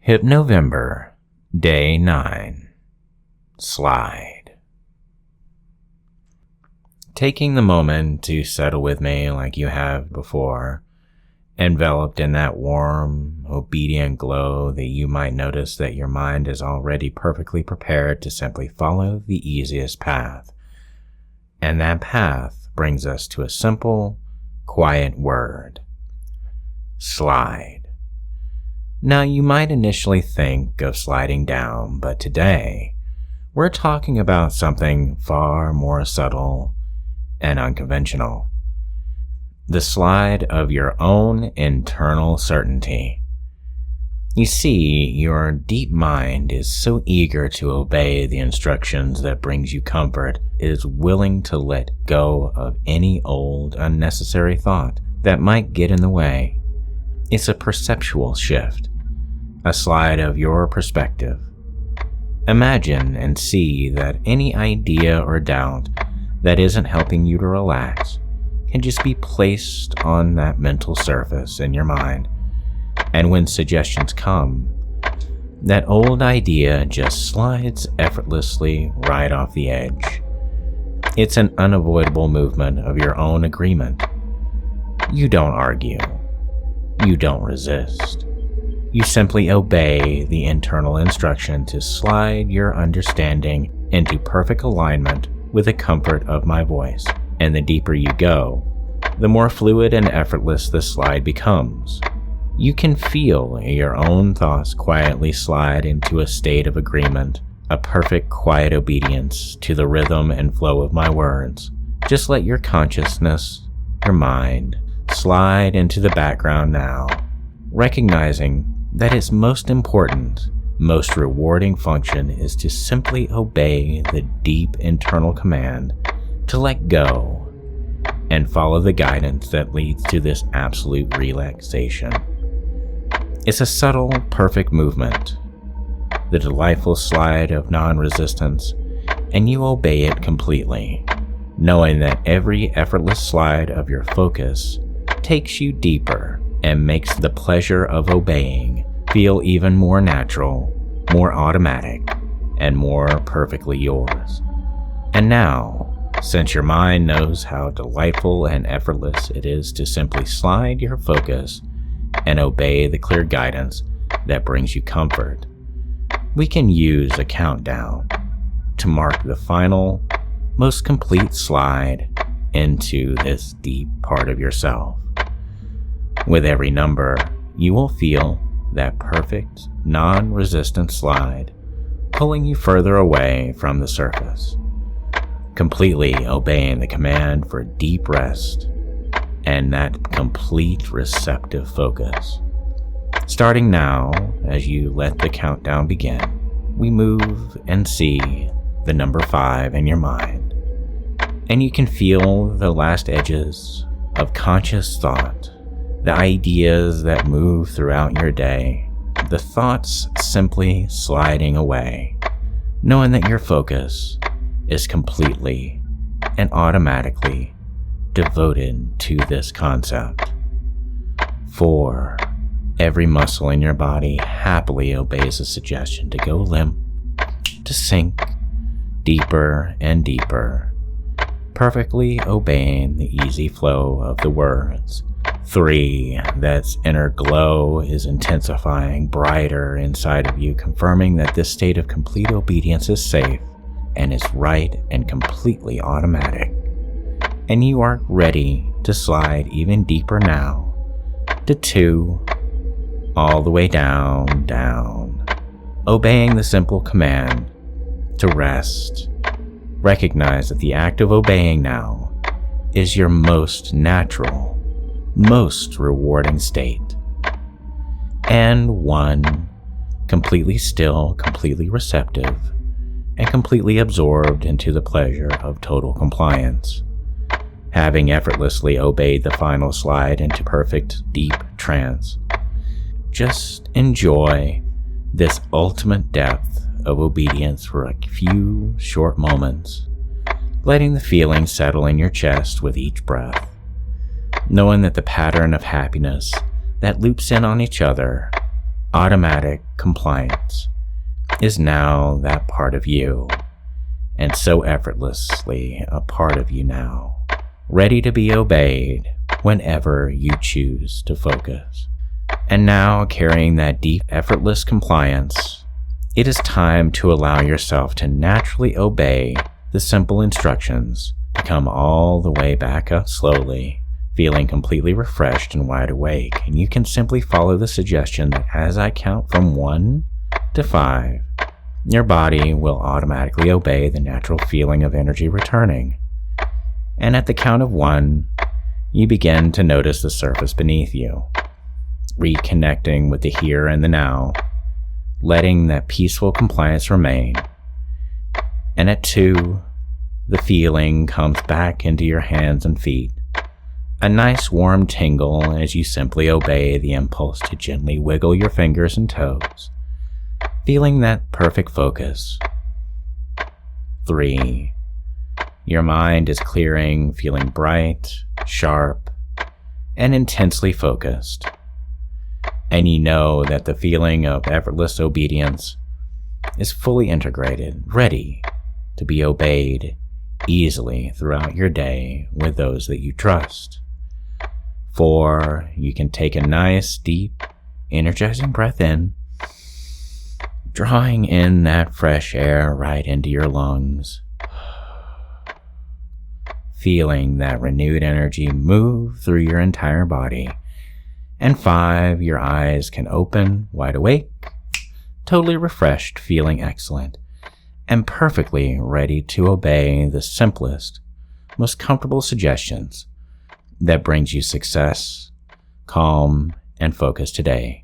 Hypnovember, Day 9. Slide. Taking the moment to settle with me like you have before, enveloped in that warm, obedient glow that you might notice that your mind is already perfectly prepared to simply follow the easiest path. And that path brings us to a simple, quiet word. Slide. Now, you might initially think of sliding down, but today, we're talking about something far more subtle and unconventional. The slide of your own internal certainty. You see, your deep mind is so eager to obey the instructions that brings you comfort, it is willing to let go of any old, unnecessary thought that might get in the way. It's a perceptual shift. A slide of your perspective. Imagine and see that any idea or doubt that isn't helping you to relax can just be placed on that mental surface in your mind. And when suggestions come, that old idea just slides effortlessly right off the edge. It's an unavoidable movement of your own agreement. You don't argue. You don't resist. You simply obey the internal instruction to slide your understanding into perfect alignment with the comfort of my voice. And the deeper you go, the more fluid and effortless the slide becomes. You can feel your own thoughts quietly slide into a state of agreement, a perfect quiet obedience to the rhythm and flow of my words. Just let your consciousness, your mind, slide into the background now, recognizing that its most important, most rewarding function is to simply obey the deep internal command to let go and follow the guidance that leads to this absolute relaxation. It's a subtle, perfect movement, the delightful slide of non-resistance, and you obey it completely, knowing that every effortless slide of your focus takes you deeper and makes the pleasure of obeying feel even more natural, more automatic, and more perfectly yours. And now, since your mind knows how delightful and effortless it is to simply slide your focus and obey the clear guidance that brings you comfort, we can use a countdown to mark the final, most complete slide into this deep part of yourself. With every number, you will feel that perfect, non-resistant slide pulling you further away from the surface, completely obeying the command for deep rest and that complete receptive focus. Starting now, as you let the countdown begin, we move and see the number 5 in your mind, and you can feel the last edges of conscious thought, the ideas that move throughout your day, the thoughts simply sliding away, knowing that your focus is completely and automatically devoted to this concept. 4. Every muscle in your body happily obeys the suggestion to go limp, to sink deeper and deeper, perfectly obeying the easy flow of the words. 3. That inner glow is intensifying brighter inside of you, confirming that this state of complete obedience is safe and is right and completely automatic. And you are ready to slide even deeper now to 2, all the way down, obeying the simple command to rest. Recognize that the act of obeying now is your most natural, most rewarding state. And 1, completely still, completely receptive, and completely absorbed into the pleasure of total compliance, having effortlessly obeyed the final slide into perfect, deep trance. Just enjoy this ultimate depth of obedience for a few short moments, letting the feeling settle in your chest with each breath, knowing that the pattern of happiness that loops in on each other Automatic compliance is now that part of you, and so effortlessly a part of you now, ready to be obeyed whenever you choose to focus. And now, carrying that deep, effortless compliance, it is time to allow yourself to naturally obey the simple instructions to come all the way back up slowly, feeling completely refreshed and wide awake. And you can simply follow the suggestion that as I count from 1 to 5, your body will automatically obey the natural feeling of energy returning. And at the count of 1, you begin to notice the surface beneath you, reconnecting with the here and the now, letting that peaceful compliance remain. And at 2, the feeling comes back into your hands and feet, a nice warm tingle as you simply obey the impulse to gently wiggle your fingers and toes, feeling that perfect focus. 3, your mind is clearing, feeling bright, sharp, and intensely focused. And you know that the feeling of effortless obedience is fully integrated, ready to be obeyed easily throughout your day with those that you trust. 4, you can take a nice, deep, energizing breath in, drawing in that fresh air right into your lungs, feeling that renewed energy move through your entire body. And 5, your eyes can open wide awake, totally refreshed, feeling excellent, and perfectly ready to obey the simplest, most comfortable suggestions that brings you success, calm, and focus today.